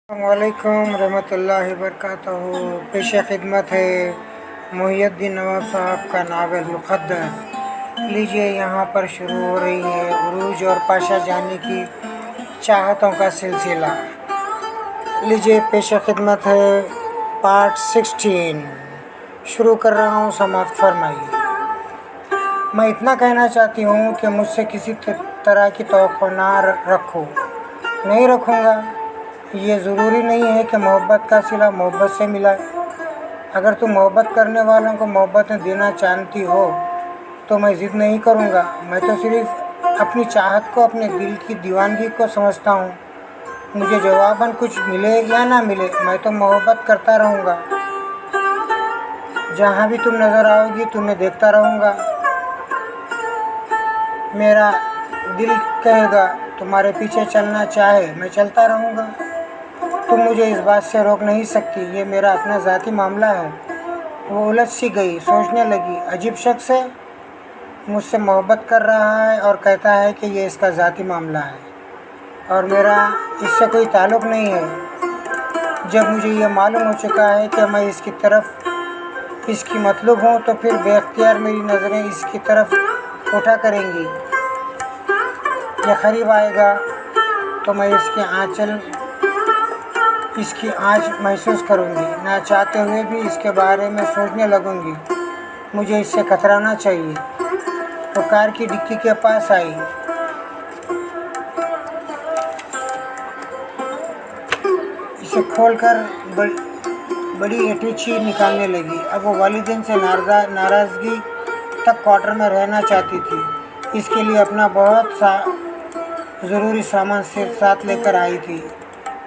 वालेकुम रहमतुल्लाहि वबरकातुहू। पेश खिदमत है मुहियुद्दीन नवाब साहब का नावल मुक़द्दर। लीजिए यहाँ पर शुरू हो रही है उरूज और पाशा जाने की चाहतों का सिलसिला। लीजिए पेश खिदमत है पार्ट 16 शुरू कर रहा हूँ, समाप्त फरमाइए। मैं इतना कहना चाहती हूँ कि मुझसे किसी तरह की तवक्को ना रखो। नहीं रखूँगा। ये ज़रूरी नहीं है कि मोहब्बत का सिला मोहब्बत से मिला। अगर तुम मोहब्बत करने वालों को मोहब्बत देना चाहती हो तो मैं ज़िद नहीं करूँगा। मैं तो सिर्फ़ अपनी चाहत को, अपने दिल की दीवानगी को समझता हूँ। मुझे जवाबन कुछ मिले या ना मिले, मैं तो मोहब्बत करता रहूँगा। जहाँ भी तुम नज़र आओगी तुम्हें देखता रहूँगा। मेरा दिल कहेगा तुम्हारे पीछे चलना चाहे मैं चलता रहूँगा। तुम मुझे इस बात से रोक नहीं सकती। ये मेरा अपना ज़ाती मामला है। वो उलझ सी गई, सोचने लगी। अजीब शख्स है, मुझसे मोहब्बत कर रहा है और कहता है कि ये इसका ज़ाती मामला है और मेरा इससे कोई ताल्लुक़ नहीं है। जब मुझे ये मालूम हो चुका है कि मैं इसकी मतलूब हूँ तो फिर बेख्तियार मेरी नज़रें इसकी तरफ उठा करेंगी। ये करीब आएगा तो मैं इसकी आँच महसूस करूँगी। ना चाहते हुए भी इसके बारे में सोचने लगूँगी। मुझे इससे कतराना चाहिए। वो कार की डिक्की के पास आई। इसे खोलकर बड़ी अटैची निकालने लगी। अब वो वालिदैन से नाराज़गी तक क्वार्टर में रहना चाहती थी। इसके लिए अपना बहुत सा ज़रूरी सामान साथ लेकर आई थी।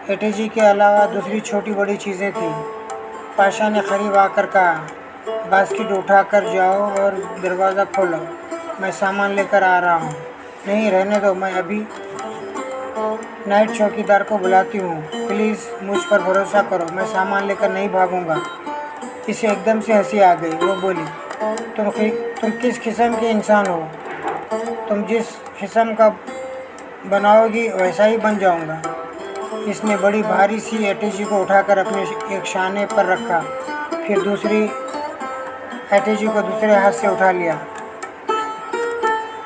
एटीजी के अलावा दूसरी छोटी बड़ी चीज़ें थीं। पाशा ने करीब आकर कहा, बास्केट उठा कर जाओ और दरवाज़ा खोलो, मैं सामान लेकर आ रहा हूँ। नहीं, रहने दो, मैं अभी नाइट चौकीदार को बुलाती हूँ। प्लीज़ मुझ पर भरोसा करो, मैं सामान लेकर नहीं भागूँगा। इसे एकदम से हंसी आ गई। वो बोली, तुम किस किस्म के इंसान हो? तुम जिस किस्म का बनाओगी वैसा ही बन जाऊँगा। इसने बड़ी भारी सी एटीजी को उठाकर अपने एक शाने पर रखा, फिर दूसरी एटीजी को दूसरे हाथ से उठा लिया।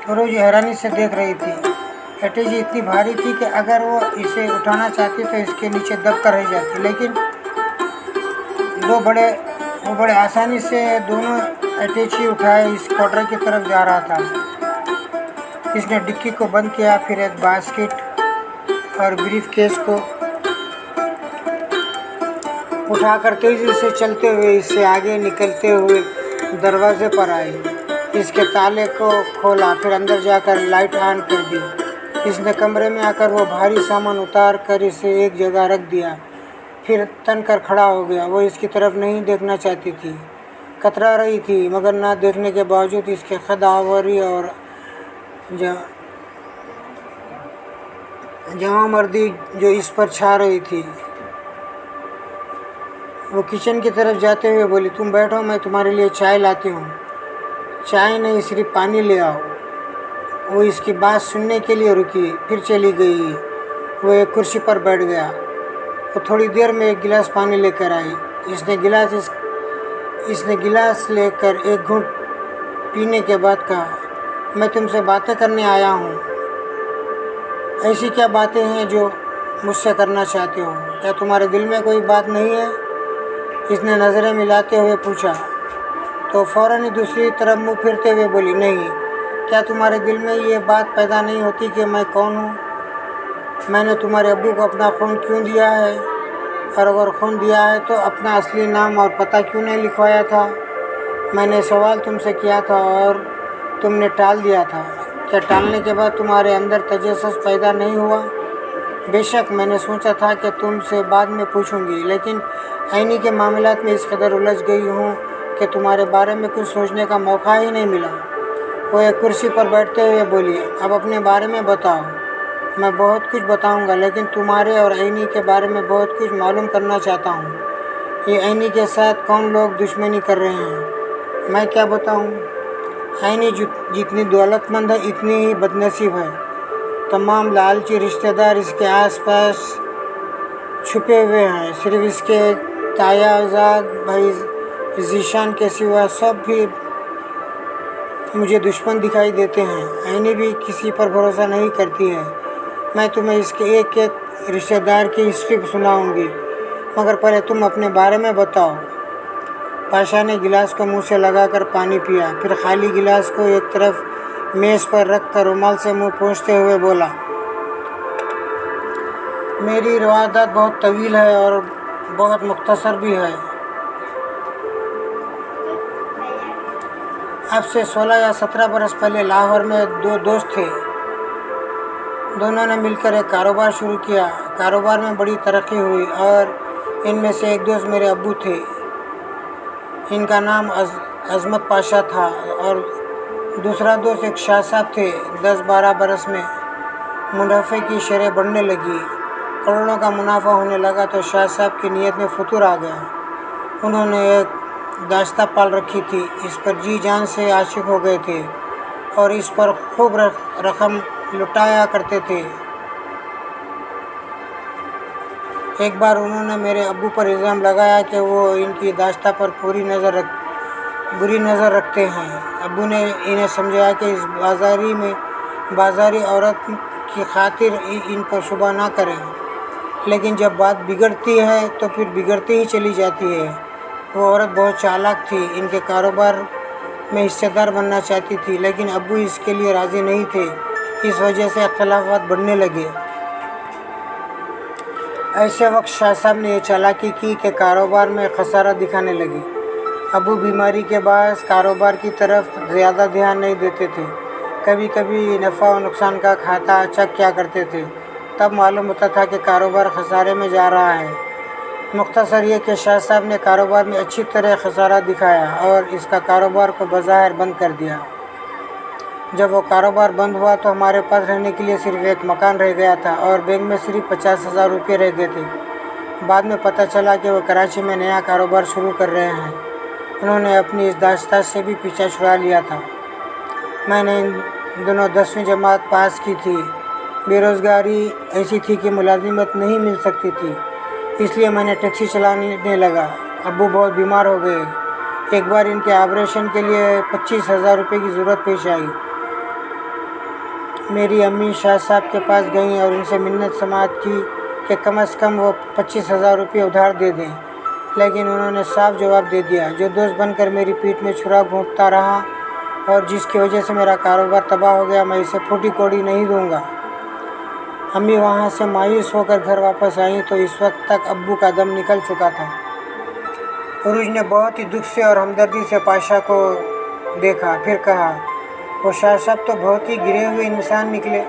रोज हैरानी से देख रही थी। एटीजी इतनी भारी थी कि अगर वो इसे उठाना चाहती तो इसके नीचे दब कर रह जाती, लेकिन वो बड़े आसानी से दोनों एटीजी उठाए इस क्वार्टर की तरफ जा रहा था। इसने डिक्की को बंद किया, फिर एक बास्केट और ब्रीफ केस को उठाकर तेज़ी से चलते हुए इससे आगे निकलते हुए दरवाजे पर आई। इसके ताले को खोला, फिर अंदर जाकर लाइट ऑन कर दी। इसने कमरे में आकर वो भारी सामान उतार कर इसे एक जगह रख दिया, फिर तन कर खड़ा हो गया। वो इसकी तरफ नहीं देखना चाहती थी, कतरा रही थी, मगर ना देखने के बावजूद इसके खदावरी और जवां मर्दी जो इस पर छा रही थी। वो किचन की तरफ जाते हुए बोली, तुम बैठो, मैं तुम्हारे लिए चाय लाती हूँ। चाय नहीं, सिर्फ पानी ले आओ। वो इसकी बात सुनने के लिए रुकी, फिर चली गई। वो एक कुर्सी पर बैठ गया। वो थोड़ी देर में एक गिलास पानी लेकर आई। इसने गिलास लेकर एक घूंट पीने के बाद कहा, मैं तुमसे बातें करने आया हूँ। ऐसी क्या बातें हैं जो मुझसे करना चाहते हो? क्या तुम्हारे दिल में कोई बात नहीं है? इसने नज़रें मिलाते हुए पूछा, तो फ़ौरन ही दूसरी तरफ मुँह फिरते हुए बोली, नहीं। क्या तुम्हारे दिल में ये बात पैदा नहीं होती कि मैं कौन हूँ? मैंने तुम्हारे अब्बू को अपना खून क्यों दिया है? और अगर खून दिया है तो अपना असली नाम और पता क्यों नहीं लिखवाया था? मैंने सवाल तुमसे किया था और तुमने टाल दिया था। क्या टालने के बाद तुम्हारे अंदर तजस्सुस पैदा नहीं हुआ? बेशक मैंने सोचा था कि तुमसे बाद में पूछूंगी, लेकिन ऐनी के मामलात में इस कदर उलझ गई हूँ कि तुम्हारे बारे में कुछ सोचने का मौका ही नहीं मिला। वो एक कुर्सी पर बैठते हुए बोली, अब अपने बारे में बताओ। मैं बहुत कुछ बताऊंगा, लेकिन तुम्हारे और ऐनी के बारे में बहुत कुछ मालूम करना चाहता हूँ। ये ऐनी के साथ कौन लोग दुश्मनी कर रहे हैं? मैं क्या बताऊँ? ऐनी जितनी दौलतमंद है इतनी ही बदनसीब है। तमाम लालची रिश्तेदार इसके आसपास छुपे हुए हैं। सिर्फ इसके तायाजाद भाई जीशान के सिवा सब भी मुझे दुश्मन दिखाई देते हैं। ऐनी भी किसी पर भरोसा नहीं करती है। मैं तुम्हें इसके एक एक रिश्तेदार की हिस्ट्री सुनाऊंगी, मगर पहले तुम अपने बारे में बताओ। पाशा ने गिलास को मुंह से लगाकर पानी पिया, फिर खाली गिलास को एक तरफ मेज़ पर रख कर रुमाल से मुंह पोंछते हुए बोला, मेरी रवादात बहुत तवील है और बहुत मुख्तसर भी है। अब से 16 या 17 बरस पहले लाहौर में दो दोस्त थे। दोनों ने मिलकर एक कारोबार शुरू किया। कारोबार में बड़ी तरक्की हुई और इनमें से एक दोस्त मेरे अब्बू थे। इनका नाम अजमत पाशा था और दूसरा दोस्त एक शाह साहब थे। 10-12 बरस में मुनाफे की शरह बढ़ने लगी। करोड़ों का मुनाफा होने लगा तो शाह साहब की नीयत में फतूर आ गया। उन्होंने एक दाश्ता पाल रखी थी। इस पर जी जान से आशिक हो गए थे और इस पर खूब रकम लुटाया करते थे। एक बार उन्होंने मेरे अब्बू पर इल्ज़ाम लगाया कि वो इनकी दाश्ता पर बुरी नज़र रखते हैं। अब्बू ने इन्हें समझाया कि इस बाज़ारी औरत की खातिर इन पर शुबा ना करें, लेकिन जब बात बिगड़ती है तो फिर बिगड़ती ही चली जाती है। वो औरत बहुत चालाक थी। इनके कारोबार में हिस्सेदार बनना चाहती थी, लेकिन अब्बू इसके लिए राज़ी नहीं थे। इस वजह से अख्तलाफात बढ़ने लगे। ऐसे वक्त शाह साहब ने यह चालाकी की कि कारोबार में खसारा दिखाने लगे। अब्बू बीमारी के बायस कारोबार की तरफ ज़्यादा ध्यान नहीं देते थे। कभी कभी नफ़ा और नुकसान का खाता चेक किया करते थे। तब मालूम होता था कि कारोबार खसारे में जा रहा है। मुख्तसर ये कि शाह साहब ने कारोबार में अच्छी तरह खसारा दिखाया और इसका कारोबार को बज़ाहिर बंद कर दिया। जब वो कारोबार बंद हुआ तो हमारे पास रहने के लिए सिर्फ एक मकान रह गया था और बैंक में सिर्फ 50,000 रुपये रह गए थे। बाद में पता चला कि वो कराची में नया कारोबार शुरू कर रहे हैं। उन्होंने अपनी इस दाश्ता से भी पीछा छुड़ा लिया था। मैंने इन दोनों 10वीं जमात पास की थी। बेरोज़गारी ऐसी थी कि मुलाजिमत नहीं मिल सकती थी, इसलिए मैंने टैक्सी चलाने लगा। अब्बू बहुत बीमार हो गए। एक बार इनके ऑपरेशन के लिए 25,000 रुपये की ज़रूरत पेश आई। मेरी अम्मी शाह साहब के पास गईं और उनसे मिन्नत समाअत की कि कम से कम वो 25,000 रुपये उधार दे दें, लेकिन उन्होंने साफ जवाब दे दिया। जो दोस्त बनकर मेरी पीठ में छुरा घोंपता रहा और जिसकी वजह से मेरा कारोबार तबाह हो गया, मैं इसे फूटी कौड़ी नहीं दूंगा। अम्मी वहाँ से मायूस होकर घर वापस आई तो इस वक्त तक अब्बू का दम निकल चुका था। उरूज ने बहुत ही दुख से और हमदर्दी से पाशा को देखा, फिर कहा, वो शाह साहब तो बहुत ही गिरे हुए इंसान निकले।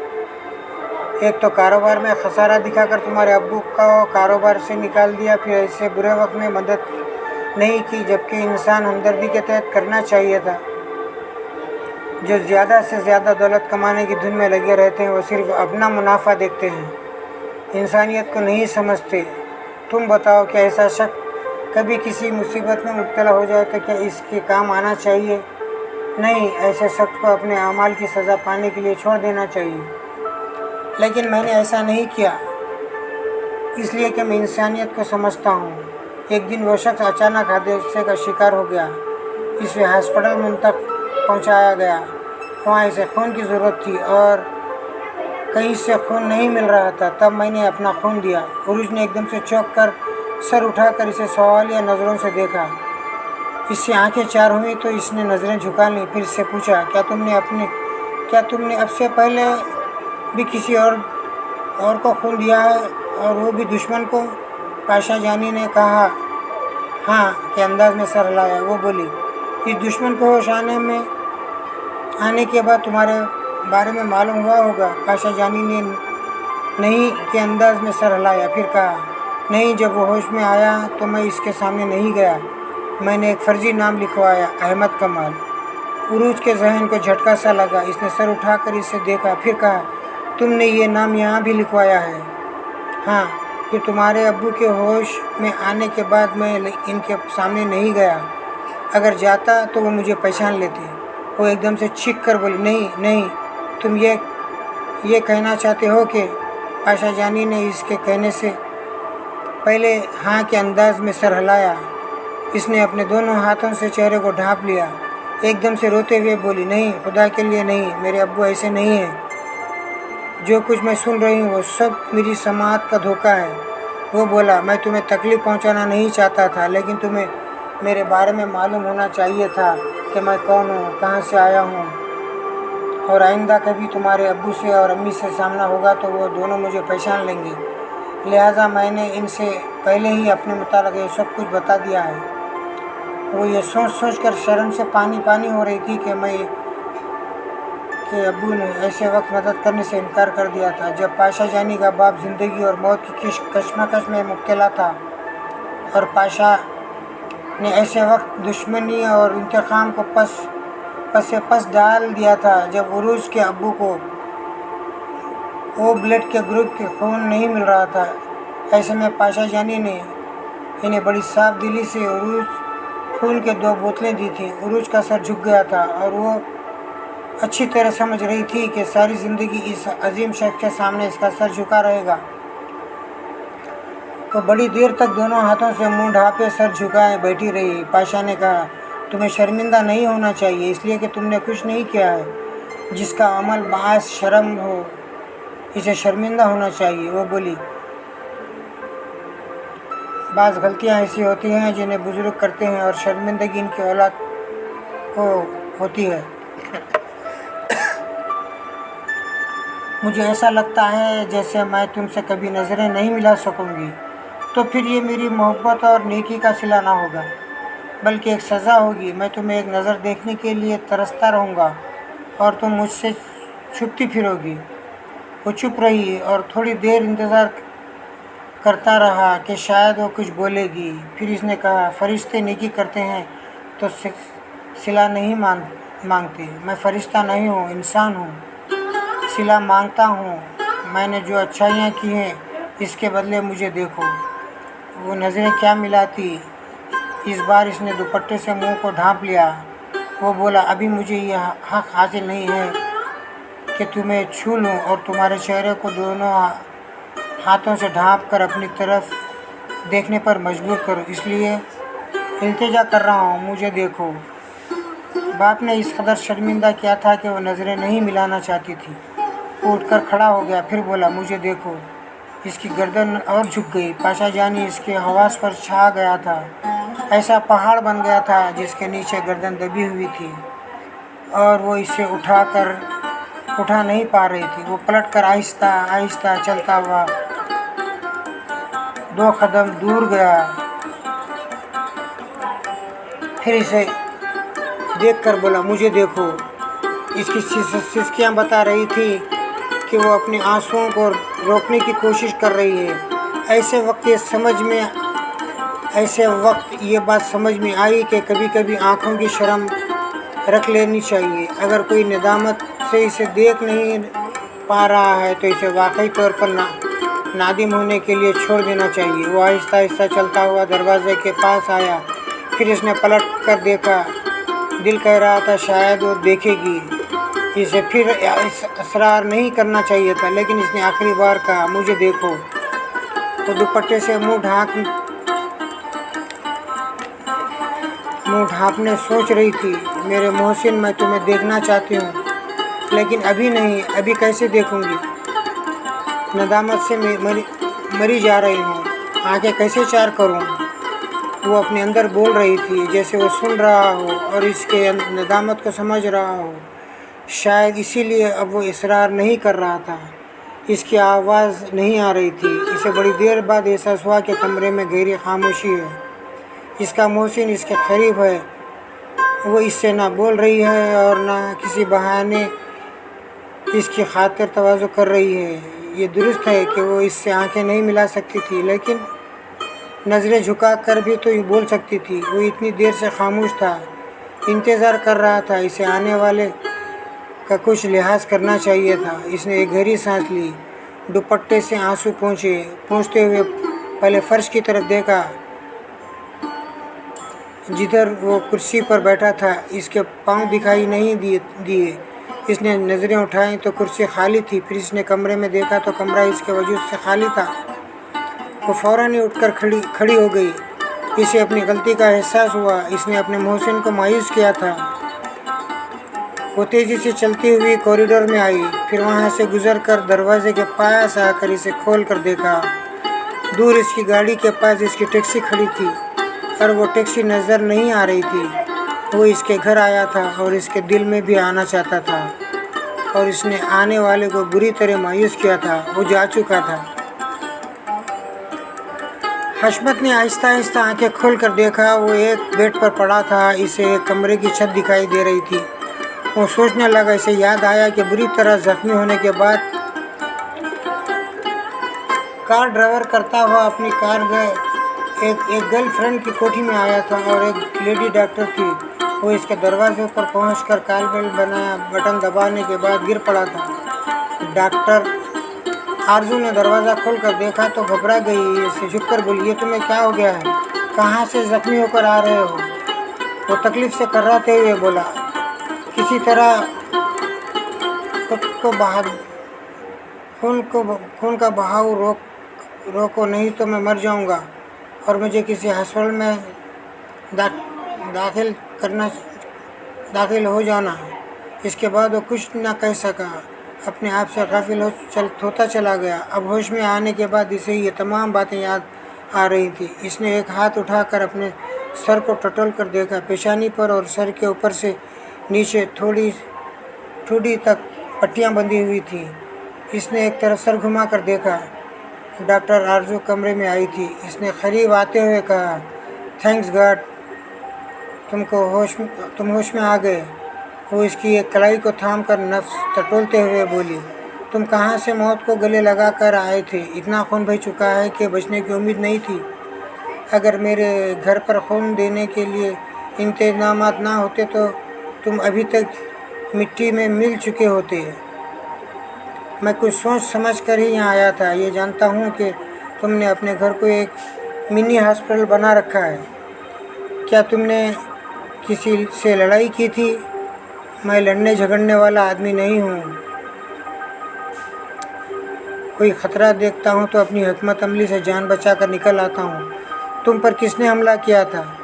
एक तो कारोबार में खसारा दिखाकर तुम्हारे अब्बू का कारोबार से निकाल दिया, फिर ऐसे बुरे वक्त में मदद नहीं की, जबकि इंसान हमदर्दी के तहत करना चाहिए था। जो ज़्यादा से ज़्यादा दौलत कमाने की धुन में लगे रहते हैं वो सिर्फ अपना मुनाफा देखते हैं, इंसानियत को नहीं समझते। तुम बताओ, क्या ऐसा शख्स कभी किसी मुसीबत में मुब्तला हो जाए तो क्या इसके काम आना चाहिए? नहीं, ऐसे शख्स को अपने अमाल की सज़ा पाने के लिए छोड़ देना चाहिए। लेकिन मैंने ऐसा नहीं किया, इसलिए कि मैं इंसानियत को समझता हूँ। एक दिन वो शख्स अचानक हादसे का शिकार हो गया। इसे हॉस्पिटल में तक पहुँचाया गया। वहाँ इसे खून की ज़रूरत थी और कहीं से खून नहीं मिल रहा था। तब मैंने अपना खून दिया। उरूज ने एकदम से चौंक कर सर उठाकर इसे सवालिया नज़रों से देखा। इससे आंखें चार हुई तो इसने नज़रें झुका लीं। फिर इससे पूछा, क्या तुमने अब से पहले भी किसी और को खून दिया है, और वो भी दुश्मन को? पाशा जानी ने कहा हाँ के अंदाज में सर हिलाया। वो बोली, इस दुश्मन को होश आने के बाद तुम्हारे बारे में मालूम हुआ होगा। पाशा जानी ने नहीं के अंदाज में सर हिलाया। फिर कहा, नहीं, जब वो होश में आया तो मैं इसके सामने नहीं गया। मैंने एक फ़र्जी नाम लिखवाया, अहमद कमाल। उरूज के जहन को झटका सा लगा। इसने सर उठाकर इसे देखा, फिर कहा, तुमने ये नाम यहाँ भी लिखवाया है? हाँ। फिर तुम्हारे अब्बू के होश में आने के बाद मैं इनके सामने नहीं गया। अगर जाता तो वो मुझे पहचान लेते। वो एकदम से चीख कर बोली, नहीं, तुम ये कहना चाहते हो कि? पाशा जानी ने इसके कहने से पहले हाँ के अंदाज में सर हिलाया। इसने अपने दोनों हाथों से चेहरे को ढांप लिया। एकदम से रोते हुए बोली, नहीं, खुदा के लिए नहीं, मेरे अब्बू ऐसे नहीं हैं। जो कुछ मैं सुन रही हूँ वो सब मेरी समाअत का धोखा है। वो बोला, मैं तुम्हें तकलीफ़ पहुँचाना नहीं चाहता था, लेकिन तुम्हें मेरे बारे में मालूम होना चाहिए था कि मैं कौन हूँ, कहाँ से आया हूँ, और आइंदा कभी तुम्हारे अब्बू से और अम्मी से सामना होगा तो वो दोनों मुझे पहचान लेंगे। लिहाजा मैंने इनसे पहले ही अपने मुताबिक ये सब कुछ बता दिया है। वो ये सोच सोच कर शर्म से पानी पानी हो रही थी कि अब्बू ने ऐसे वक्त मदद करने से इनकार कर दिया था जब पाशा जानी का बाप ज़िंदगी और मौत की कशमकश में मुब्तला था, और पाशा ने ऐसे वक्त दुश्मनी और इंतकाम को पस डाल दिया था जब उरूज के अब्बू को ओ ब्लड के ग्रुप के खून नहीं मिल रहा था। ऐसे में पाशा जानी ने इन्हें बड़ी साफ दिली से उरूज खून के 2 बोतलें दी थी। उरूज का सर झुक गया था और वो अच्छी तरह समझ रही थी कि सारी ज़िंदगी इस अजीम शख्स के सामने इसका सर झुका रहेगा। तो बड़ी देर तक दोनों हाथों से मुंह ढांपे सर झुकाए बैठी रही। पाशा ने कहा, तुम्हें शर्मिंदा नहीं होना चाहिए, इसलिए कि तुमने कुछ नहीं किया है जिसका अमल बास शर्म हो, इसे शर्मिंदा होना चाहिए। वो बोली, बाज़ गलतियाँ ऐसी होती हैं जिन्हें बुज़ुर्ग करते हैं और शर्मिंदगी इनकी औलाद को होती है। मुझे ऐसा लगता है जैसे मैं तुमसे कभी नज़रें नहीं मिला सकूंगी, तो फिर ये मेरी मोहब्बत और नेकी का सिला ना होगा, बल्कि एक सज़ा होगी। मैं तुम्हें एक नज़र देखने के लिए तरसता रहूँगा और तुम मुझसे छुपती फिरोगी। वो चुप रही और थोड़ी देर इंतज़ार करता रहा कि शायद वो कुछ बोलेगी। फिर इसने कहा, फरिश्ते नेकी करते हैं तो सिला नहीं मांगते। मैं फ़रिश्ता नहीं हूँ, इंसान हूँ, सिला मांगता हूँ। मैंने जो अच्छाइयाँ की हैं इसके बदले मुझे देखो। वो नज़रें क्या मिलाती। इस बार इसने दुपट्टे से मुंह को ढांप लिया। वो बोला, अभी मुझे यह हक़ हासिल नहीं है कि तुम्हें छू लूँ और तुम्हारे चेहरे को दोनों हाथों से ढांप कर अपनी तरफ देखने पर मजबूर करूँ, इसलिए इल्तिजा कर रहा हूँ, मुझे देखो। बाप ने इस कदर शर्मिंदा किया था कि वो नज़रें नहीं मिलाना चाहती थी। वो उठकर खड़ा हो गया, फिर बोला, मुझे देखो। इसकी गर्दन और झुक गई। पाशा जानी इसके हवास पर छा गया था। ऐसा पहाड़ बन गया था जिसके नीचे गर्दन दबी हुई थी और वो इसे उठा नहीं पा रही थी। वो पलटकर आहिस्ता आहिस्ता चलता हुआ 2 कदम दूर गया। फिर इसे देखकर बोला, मुझे देखो। इसकी सिसकियाँ बता रही थी कि वो अपने आंसुओं को रोकने की कोशिश कर रही है। ऐसे वक्त ये बात समझ में आई कि कभी कभी आँखों की शर्म रख लेनी चाहिए। अगर कोई नदामत से इसे देख नहीं पा रहा है तो इसे वाकई तौर पर नादिम होने के लिए छोड़ देना चाहिए। वो आहिस्ता आहिस्ता चलता हुआ दरवाजे के पास आया। फिर इसने पलट कर देखा। दिल कह रहा था शायद वो देखेगी। इसे फिर इसरार नहीं करना चाहिए था, लेकिन इसने आखिरी बार कहा, मुझे देखो। तो दुपट्टे से मुंह ढांपने सोच रही थी, मेरे मोहसिन, मैं तुम्हें देखना चाहती हूँ, लेकिन अभी नहीं। अभी कैसे देखूँगी? नदामत से मरी जा रही हूँ, आगे कैसे चार करूँ? वो अपने अंदर बोल रही थी जैसे वो सुन रहा हो और इसके नदामत को समझ रहा हो। शायद इसीलिए अब वो इसरार नहीं कर रहा था। इसकी आवाज़ नहीं आ रही थी। इसे बड़ी देर बाद एहसास हुआ कि कमरे में गहरी खामोशी है। इसका मोहसिन इसके करीब है। वो इससे ना बोल रही है और ना किसी बहाने इसकी खातिर तवाज़ु कर रही है। ये दुरुस्त है कि वो इससे आंखें नहीं मिला सकती थी, लेकिन नज़रें झुका कर भी तो ये बोल सकती थी। वो इतनी देर से खामोश था, इंतज़ार कर रहा था। इसे आने वाले का कुछ लिहाज करना चाहिए था। इसने एक गहरी सांस ली। दुपट्टे से आंसू पहुँचते हुए पहले फ़र्श की तरफ देखा जिधर वो कुर्सी पर बैठा था। इसके पाँव दिखाई नहीं दिए। इसने नज़रें उठाई तो कुर्सी खाली थी। फिर इसने कमरे में देखा तो कमरा इसके वजूद से खाली था। वो फ़ौरन ही उठकर खड़ी हो गई। इसे अपनी गलती का एहसास हुआ। इसने अपने मोहसिन को मायूस किया था। वो तेज़ी से चलती हुई कॉरिडोर में आई, फिर वहाँ से गुजरकर दरवाजे के पास आकर इसे खोल कर देखा। दूर इसकी गाड़ी के पास इसकी टैक्सी खड़ी थी और वो टैक्सी नज़र नहीं आ रही थी। वो इसके घर आया था और इसके दिल में भी आना चाहता था और इसने आने वाले को बुरी तरह मायूस किया था। वो जा चुका था। हशमत ने आहिस्ता आहिस्ता आंखें खोल कर देखा। वो एक बेड पर पड़ा था। इसे एक कमरे की छत दिखाई दे रही थी। वो सोचने लगा, इसे याद आया कि बुरी तरह जख्मी होने के बाद कार ड्राइवर करता हुआ अपनी कार गए एक गर्लफ्रेंड की कोठी में आया था और एक लेडी डॉक्टर थी। वो इसके दरवाजे पर पहुंचकर कॉल बेल बनाया। बटन दबाने के बाद गिर पड़ा था। डॉक्टर आरजू ने दरवाज़ा खोल कर देखा तो घबरा गई। इसे झुककर बोली, ये तुम्हें क्या हो गया है? कहाँ से ज़ख्मी होकर आ रहे हो? वो तकलीफ़ से कर्राते हुए बोला, किसी तरह खुद को खून का बहाव रोको, नहीं तो मैं मर जाऊंगा और मुझे किसी हॉस्पिटल में दाखिल हो जाना। इसके बाद वो कुछ न कह सका। अपने आप से गाफिल होता चला गया। अब होश में आने के बाद इसे ये तमाम बातें याद आ रही थी। इसने एक हाथ उठाकर अपने सर को टटोल कर देखा। पेशानी पर और सर के ऊपर से नीचे थोड़ी ठुडी तक पट्टियाँ बंधी हुई थी। इसने एक तरफ सर घुमा कर देखा। डॉक्टर आरजू कमरे में आई थी। इसने करीब आते हुए कहा, थैंक्स गॉड, तुम होश में आ गए। वो इसकी एक कलाई को थाम कर नफ्स टटोलते हुए बोली, तुम कहाँ से मौत को गले लगा कर आए थे? इतना खून बह चुका है कि बचने की उम्मीद नहीं थी। अगर मेरे घर पर खून देने के लिए इंतजामात ना होते तो तुम अभी तक मिट्टी में मिल चुके होते। मैं कुछ सोच समझ कर ही यहाँ आया था। ये जानता हूँ कि तुमने अपने घर को एक मिनी हॉस्पिटल बना रखा है। क्या तुमने किसी से लड़ाई की थी? मैं लड़ने झगड़ने वाला आदमी नहीं हूँ। कोई ख़तरा देखता हूँ तो अपनी हिकमत अमली से जान बचा कर निकल आता हूँ। तुम पर किसने हमला किया था?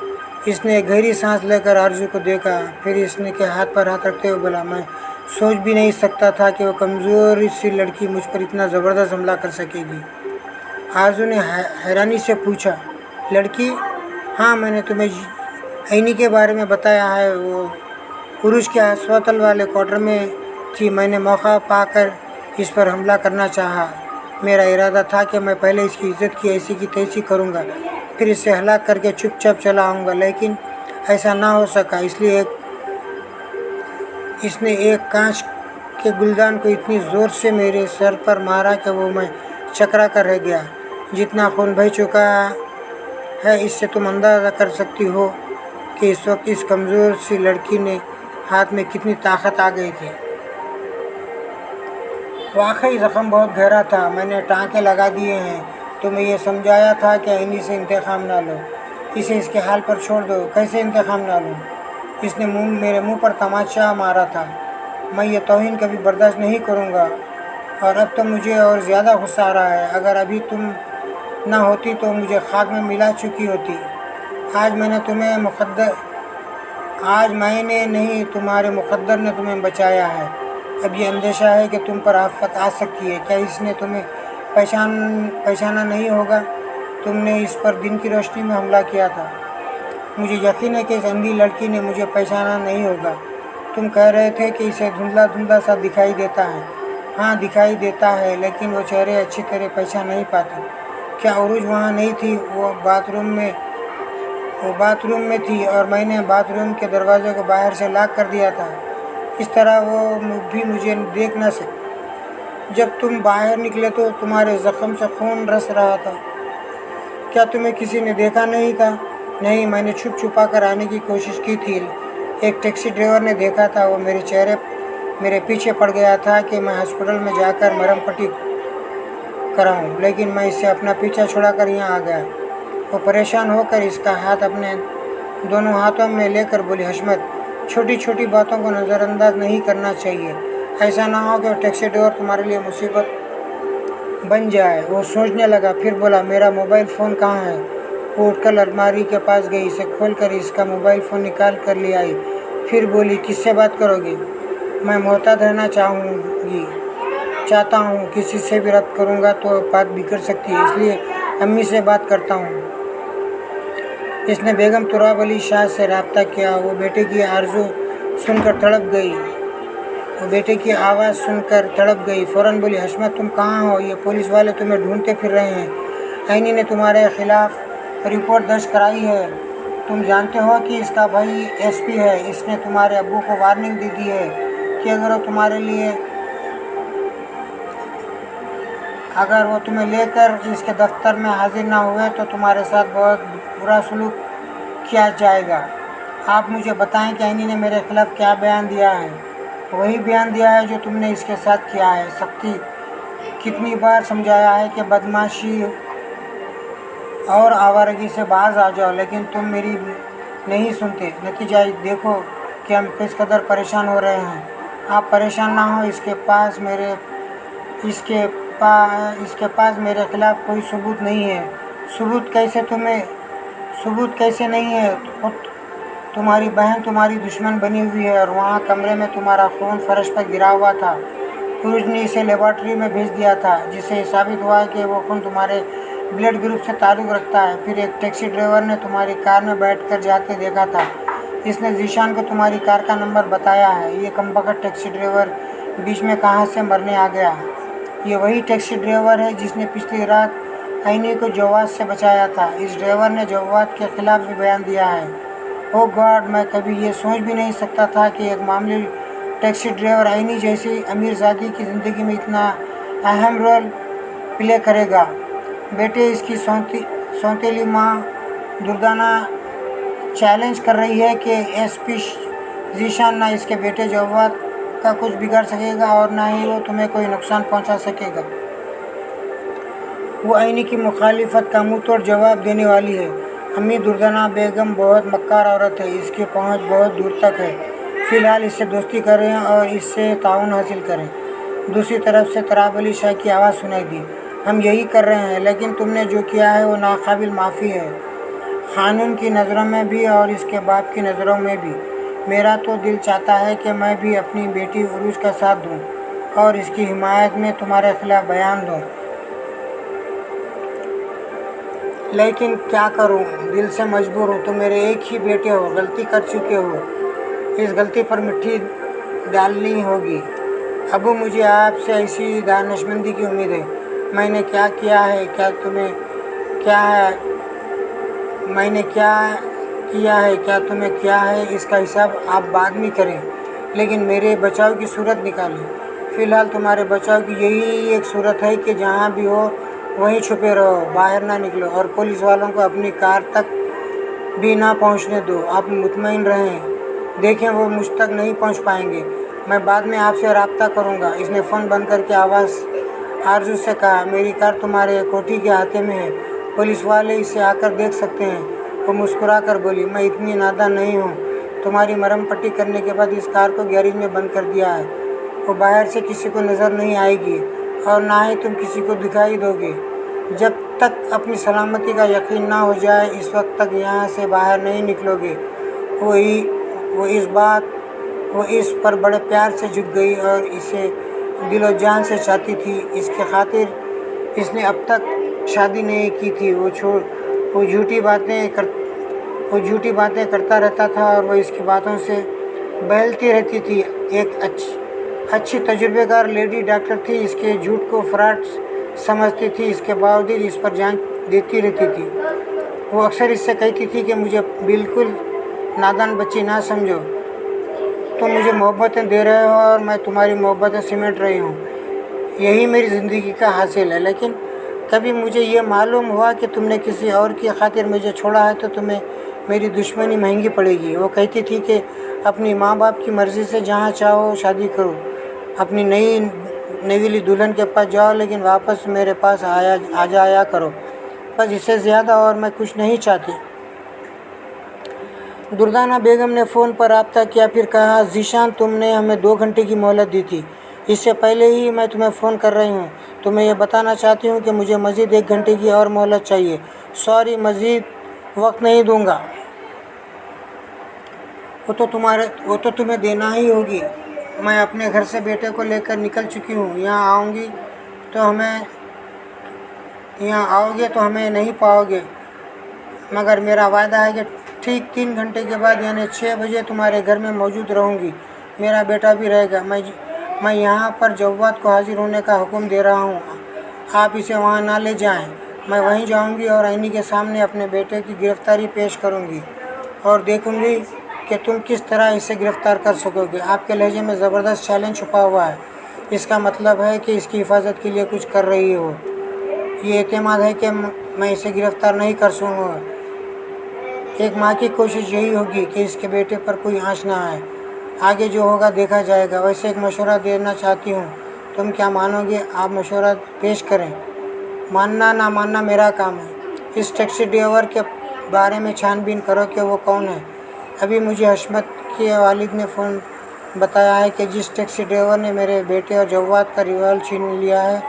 इसने एक गहरी सांस लेकर आरजू को देखा। फिर इसने के हाथ पर हाथ रखते हुए बोला, मैं सोच भी नहीं सकता था कि वो कमज़ोर सी लड़की मुझ पर इतना ज़बरदस्त हमला कर सकेगी। आरजू ने हैरानी से पूछा, लड़की? हाँ, मैंने तुम्हें ऐनी के बारे में बताया है। वो उरुज के अस्पताल वाले क्वार्टर में थी। मैंने मौका पाकर इस पर हमला करना चाहा। मेरा इरादा था कि मैं पहले इसकी इज्जत की ऐसी की तैसी करूँगा, फिर इसे हलाक करके चुपचाप चला आऊँगा, लेकिन ऐसा ना हो सका। इसलिए इसने एक कांच के गुलदान को इतनी ज़ोर से मेरे सर पर मारा कि वो मैं चकरा कर रह गया। जितना खून बह चुका है, इससे तुम अंदाज़ा कर सकती हो कि इस वक्त इस कमज़ोर सी लड़की ने हाथ में कितनी ताकत आ गई थी। वाकई ज़ख्म बहुत गहरा था। मैंने टाँके लगा दिए हैं। तुम्हें यह समझाया था कि इन्हीं से इंतकाम ना लो, इसे इसके हाल पर छोड़ दो। कैसे इंतकाम ना लूँ? इसने मेरे मुंह पर तमाचा मारा था। मैं ये तौहीन कभी बर्दाश्त नहीं करूँगा। और अब तो मुझे और ज़्यादा गुस्सा आ रहा है। अगर अभी तुम ना होती तो मुझे खाक में मिला चुकी होती। आज मैंने नहीं, तुम्हारे मुक़द्दर ने तुम्हें बचाया है। अब ये अंदेशा है कि तुम पर आफत आ सकती है। क्या इसने तुम्हें पहचाना नहीं होगा? तुमने इस पर दिन की रोशनी में हमला किया था। मुझे यकीन है कि इस अंधी लड़की ने मुझे पहचाना नहीं होगा। तुम कह रहे थे कि इसे धुंधला धुंधला सा दिखाई देता है। हाँ, दिखाई देता है, लेकिन वो चेहरे अच्छी तरह पहचान नहीं पाती। क्या उरुज वहाँ नहीं थी? वो बाथरूम में थी और मैंने बाथरूम के दरवाजे को बाहर से लॉक कर दिया था। इस तरह वो भी मुझे देख न सके। जब तुम बाहर निकले तो तुम्हारे ज़ख्म से खून रस रहा था। क्या तुम्हें किसी ने देखा नहीं था? नहीं, मैंने छुपा कर आने की कोशिश की थी। एक टैक्सी ड्राइवर ने देखा था। वो मेरे पीछे पड़ गया था कि मैं हॉस्पिटल में जाकर मरहम पट्टी कराऊं, लेकिन मैं इससे अपना पीछा छुड़ाकर यहाँ आ गया। वो परेशान होकर इसका हाथ अपने दोनों हाथों में लेकर बोली, हशमत, छोटी छोटी बातों को नज़रअंदाज नहीं करना चाहिए। ऐसा ना हो कि टैक्सी ड्राइवर तुम्हारे लिए मुसीबत बन जाए। वो सोचने लगा, फिर बोला, मेरा मोबाइल फ़ोन कहाँ है? वो उठकर अलमारी के पास गई, इसे खोलकर इसका मोबाइल फ़ोन निकाल कर ले आई। फिर बोली, किससे बात करोगी? मैं मोहतात रहना चाहता हूँ, किसी से भी रब्त करूँगा तो बात बिगड़ सकती है, इसलिए अम्मी से बात करता हूँ। इसने बेगम तुराब अली शाह से रब्ता किया। वो बेटे की आरज़ू सुनकर तड़प गई, फ़ौरन बोली, हशमत तुम कहाँ हो? ये पुलिस वाले तुम्हें ढूंढते फिर रहे हैं। ऐनी ने तुम्हारे खिलाफ़ रिपोर्ट दर्ज कराई है। तुम जानते हो कि इसका भाई एसपी है। इसने तुम्हारे अब्बू को वार्निंग दे दी है कि अगर वो तुम्हें लेकर इसके दफ्तर में हाजिर ना हुए तो तुम्हारे साथ बहुत बुरा सलूक किया जाएगा। आप मुझे बताएं कि ऐनी ने मेरे खिलाफ़ क्या बयान दिया है? वही बयान दिया है जो तुमने इसके साथ किया है। सख्ती कितनी बार समझाया है कि बदमाशी और आवारगी से बाज आ जाओ, लेकिन तुम मेरी नहीं सुनते। नतीजा देखो कि हम किस कदर परेशान हो रहे हैं। आप परेशान ना हो, इसके पास मेरे खिलाफ़ कोई सबूत नहीं है। सबूत कैसे नहीं है? तुम्हारी बहन तुम्हारी दुश्मन बनी हुई है और वहाँ कमरे में तुम्हारा खून फर्श पर गिरा हुआ था। पुरुष ने इसे लेबॉर्ट्री में भेज दिया था, जिससे साबित हुआ कि वो खून तुम्हारे ब्लड ग्रुप से ताल्लुक़ रखता है। फिर एक टैक्सी ड्राइवर ने तुम्हारी कार में बैठकर जाते देखा था। इसने जीशान को तुम्हारी कार का नंबर बताया है। ये कमबख्त टैक्सी ड्राइवर बीच में कहाँ से मरने आ गया? ये वही टैक्सी ड्राइवर है जिसने पिछली रात ऐनी को जवाद से बचाया था। इस ड्राइवर ने जवाद के ख़िलाफ़ भी बयान दिया है। ओ गॉड, मैं कभी ये सोच भी नहीं सकता था कि एक मामूली टैक्सी ड्राइवर ऐनी जैसी अमीरजादी की ज़िंदगी में इतना अहम रोल प्ले करेगा। बेटे, इसकी सौतेली माँ दुर्दाना चैलेंज कर रही है कि एसपी जीशान ना इसके बेटे जवाद का कुछ बिगाड़ सकेगा और ना ही वो तुम्हें कोई नुकसान पहुंचा सकेगा। वो ऐनी की मुखालिफत का मुँह तोड़ जवाब देने वाली है। अम्मी दुर्दाना बेगम बहुत मक्कार औरत है, इसकी पहुंच बहुत दूर तक है। फ़िलहाल इससे दोस्ती करें और इससे ताउन हासिल करें। दूसरी तरफ से तुराब अली शाह की आवाज़ सुनाई दी, हम यही कर रहे हैं, लेकिन तुमने जो किया है वो नाकाबिल माफ़ी है, क़ानून की नज़रों में भी और इसके बाप की नज़रों में भी। मेरा तो दिल चाहता है कि मैं भी अपनी बेटी उरूज का साथ दूं और इसकी हिमायत में तुम्हारे खिलाफ़ बयान दूं, लेकिन क्या करूं? दिल से मजबूर हूं। तुम मेरे एक ही बेटे हो, गलती कर चुके हो, इस गलती पर मिट्टी डालनी होगी। अबू, मुझे आपसे ऐसी दानिशमंदी की उम्मीद है। मैंने क्या किया है, क्या तुम्हें क्या है, इसका हिसाब आप बाद में करें, लेकिन मेरे बचाव की सूरत निकालें। फ़िलहाल तुम्हारे बचाव की यही एक सूरत है कि जहाँ भी हो वहीं छुपे रहो, बाहर ना निकलो और पुलिस वालों को अपनी कार तक भी ना पहुँचने दो। आप मुतमईन रहें, देखें वो मुझ तक नहीं पहुँच पाएंगे। मैं बाद में आपसे रब्ता करूँगा। इसने फ़ोन बंद करके आरज़ू से कहा, मेरी कार तुम्हारे कोठी के हाथे में है, पुलिस वाले इसे आकर देख सकते हैं। वो मुस्कुरा कर बोली, मैं इतनी नादान नहीं हूँ। तुम्हारी मरहम पट्टी करने के बाद इस कार को गैरेज में बंद कर दिया है। वो बाहर से किसी को नज़र नहीं आएगी और ना ही तुम किसी को दिखाई दोगे। जब तक अपनी सलामती का यकीन ना हो जाए, इस वक्त तक यहाँ से बाहर नहीं निकलोगे। वो इस पर बड़े प्यार से झुक गई और इसे दिलो जान से चाहती थी। इसके खातिर इसने अब तक शादी नहीं की थी। वो झूठी बातें करता रहता था और वो इसकी बातों से बहलती रहती थी। एक अच्छी तजुर्बेकार लेडी डॉक्टर थी, इसके झूठ को फ्रॉड समझती थी, इसके बावजूद इस पर जान देती रहती थी। वो अक्सर इससे कहती थी कि मुझे बिल्कुल नादान बच्ची ना समझो, तुम मुझे मोहब्बतें दे रहे हो और मैं तुम्हारी मोहब्बतें सिमट रही हूँ, यही मेरी ज़िंदगी का हासिल है। लेकिन कभी मुझे ये मालूम हुआ कि तुमने किसी और की खातिर मुझे छोड़ा है तो तुम्हें मेरी दुश्मनी महंगी पड़ेगी। वो कहती थी कि अपनी माँ बाप की मर्ज़ी से जहाँ चाहो शादी करो, अपनी नवीली दुल्हन के पास जाओ, लेकिन वापस मेरे पास आ जाया करो, बस इससे ज़्यादा और मैं कुछ नहीं चाहती। दुर्दाना बेगम ने फ़ोन पर रब्ता किया, फिर कहा, जीशान, तुमने हमें 2 घंटे की मोहलत दी थी, इससे पहले ही मैं तुम्हें फ़ोन कर रही हूँ। तो मैं ये बताना चाहती हूँ कि मुझे मज़ीद 1 घंटे की और मोहलत चाहिए। सॉरी, मज़ीद वक्त नहीं दूँगा। वो तो तुम्हें देना ही होगी। मैं अपने घर से बेटे को लेकर निकल चुकी हूँ। यहाँ आओगे तो हमें नहीं पाओगे, मगर मेरा वादा है कि ठीक 3 घंटे के बाद यानी 6 बजे तुम्हारे घर में मौजूद रहूँगी। मेरा बेटा भी रहेगा। मैं यहाँ पर जव्वाद को हाजिर होने का हुक्म दे रहा हूँ। आप इसे वहाँ ना ले जाएं। मैं वहीं जाऊँगी और आईनी के सामने अपने बेटे की गिरफ़्तारी पेश करूँगी और देखूँगी कि तुम किस तरह इसे गिरफ़्तार कर सकोगे। आपके लहजे में ज़बरदस्त चैलेंज छुपा हुआ है। इसका मतलब है कि इसकी हिफाजत के लिए कुछ कर रही हो। ये एतमाद है कि मैं इसे गिरफ़्तार नहीं कर सकूँगा। एक माँ की कोशिश यही होगी कि इसके बेटे पर कोई आँच ना आए। आगे जो होगा देखा जाएगा। वैसे एक मशवरा देना चाहती हूँ, तुम क्या मानोगे? आप मशवरा पेश करें। मानना ना मानना मेरा काम है। इस टैक्सी ड्राइवर के बारे में छानबीन करो कि वो कौन है। अभी मुझे हशमत के वालिद ने फ़ोन बताया है कि जिस टैक्सी ड्राइवर ने मेरे बेटे और जव्वाद का रिवॉल्वर छीन लिया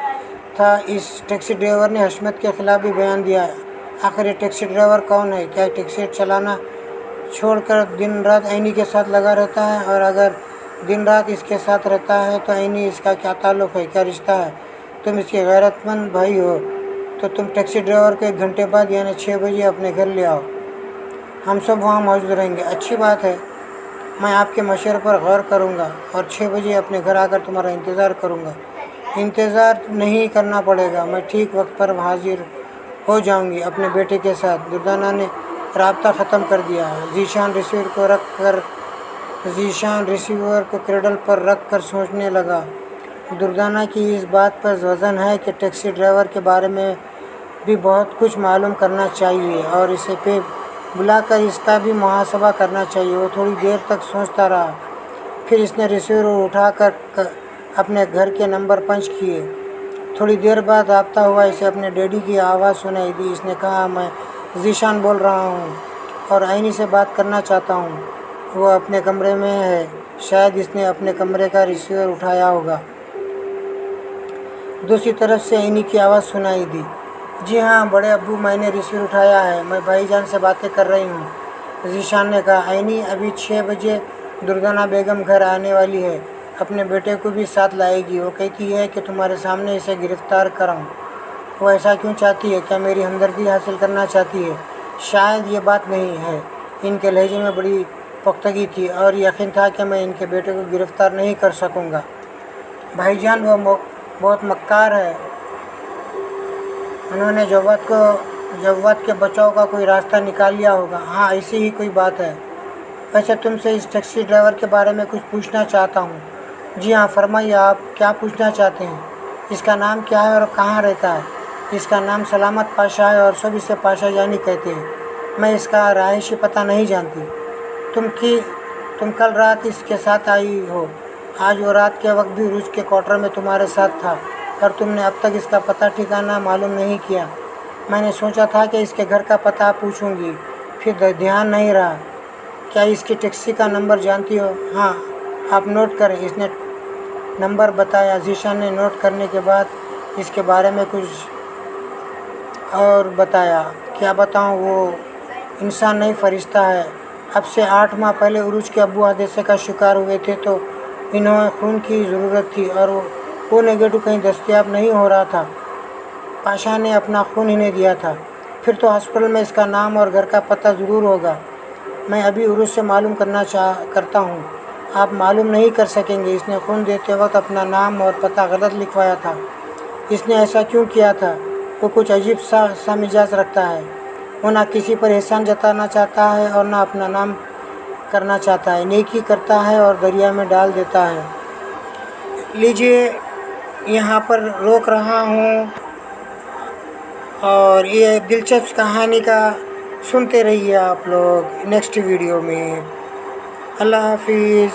था, इस टैक्सी ड्राइवर ने हशमत के ख़िलाफ़ भी बयान दिया है। आखिर ये टैक्सी ड्राइवर कौन है? क्या टैक्सी चलाना छोड़कर दिन रात आईनी के साथ लगा रहता है? और अगर दिन रात इसके साथ रहता है तो आईनी इसका क्या ताल्लुक़ है, क्या रिश्ता है? तुम इसके गैरतमंद भाई हो तो तुम टैक्सी ड्राइवर को 1 घंटे बाद यानी 6 बजे अपने घर ले आओ। हम सब वहाँ मौजूद रहेंगे। अच्छी बात है, मैं आपके मशवरे पर गौर करूँगा और 6 बजे अपने घर आकर तुम्हारा इंतज़ार करूँगा। इंतज़ार नहीं करना पड़ेगा, मैं ठीक वक्त पर हाजिर हो जाऊंगी अपने बेटे के साथ। दुर्दाना ने राब्ता ख़त्म कर दिया है। ज़ीशान रिसीवर को क्रेडल पर रख कर सोचने लगा। दुर्दाना की इस बात पर वज़न है कि टैक्सी ड्राइवर के बारे में भी बहुत कुछ मालूम करना चाहिए और इसे पे बुलाकर इसका भी मुहासबा करना चाहिए। वो थोड़ी देर तक सोचता रहा, फिर इसने रिसीवर उठाकर अपने घर के नंबर पंच किए। थोड़ी देर बाद राब्ता हुआ। इसे अपने डैडी की आवाज़ सुनाई दी। इसने कहा, मैं ज़ीशान बोल रहा हूँ और आईनी से बात करना चाहता हूँ। वो अपने कमरे में है। शायद इसने अपने कमरे का रिसीवर उठाया होगा। दूसरी तरफ से आईनी की आवाज़ सुनाई दी। जी हाँ बड़े अब्बू, मैंने रिसीवर उठाया है। मैं भाईजान से बातें कर रही हूँ। ज़ीशान ने कहा, आईनी अभी 6 बजे दुर्दाना बेगम घर आने वाली है। अपने बेटे को भी साथ लाएगी। वो कहती है कि तुम्हारे सामने इसे गिरफ़्तार कराऊं। वो ऐसा क्यों चाहती है? क्या मेरी हमदर्दी हासिल करना चाहती है? शायद ये बात नहीं है। इनके लहजे में बड़ी पुख्तगी थी और यकीन था कि मैं इनके बेटे को गिरफ़्तार नहीं कर सकूँगा। भाईजान वो बहुत मक्कार है। उन्होंने जव्वाद के बचाव का कोई रास्ता निकाल लिया होगा। हाँ, ऐसी ही कोई बात है। वैसे तुमसे इस टैक्सी ड्राइवर के बारे में कुछ पूछना चाहता हूँ। जी हाँ, फरमाइए, आप क्या पूछना चाहते हैं? इसका नाम क्या है और कहाँ रहता है? इसका नाम सलामत पाशा है और सब इसे पाशा जानी कहते हैं। मैं इसका रहायशी पता नहीं जानती। तुम कल रात इसके साथ आई हो। आज वो रात के वक्त भी रुच के क्वार्टर में तुम्हारे साथ था और तुमने अब तक इसका पता ठिकाना मालूम नहीं किया। मैंने सोचा था कि इसके घर का पता पूछूंगी, फिर ध्यान नहीं रहा। क्या इसकी टैक्सी का नंबर जानती हो? हाँ, आप नोट करें। इसने नंबर बताया। ज़ीशान ने नोट करने के बाद इसके बारे में कुछ और बताया। क्या बताऊं, वो इंसान नहीं फरिश्ता है। अब से 8 माह पहले उरूज के अब्बू हादसे का शिकार हुए थे तो इन्हें खून की ज़रूरत थी और वो नेगेटिव कहीं दस्तयाब नहीं हो रहा था। पाशा ने अपना खून इन्हें दिया था। फिर तो हॉस्पिटल में इसका नाम और घर का पता ज़रूर होगा। मैं अभी उरूज से मालूम करता हूँ। आप मालूम नहीं कर सकेंगे। इसने खून देते वक्त अपना नाम और पता गलत लिखवाया था। इसने ऐसा क्यों किया था? वो कुछ अजीब सा मिजाज रखता है। वो ना किसी पर एहसान जताना चाहता है और ना अपना नाम करना चाहता है। नेकी करता है और दरिया में डाल देता है। लीजिए, यहाँ पर रोक रहा हूँ और ये दिलचस्प कहानी का सुनते रहिए आप लोग नेक्स्ट वीडियो में। अल्लाह हाफिज़।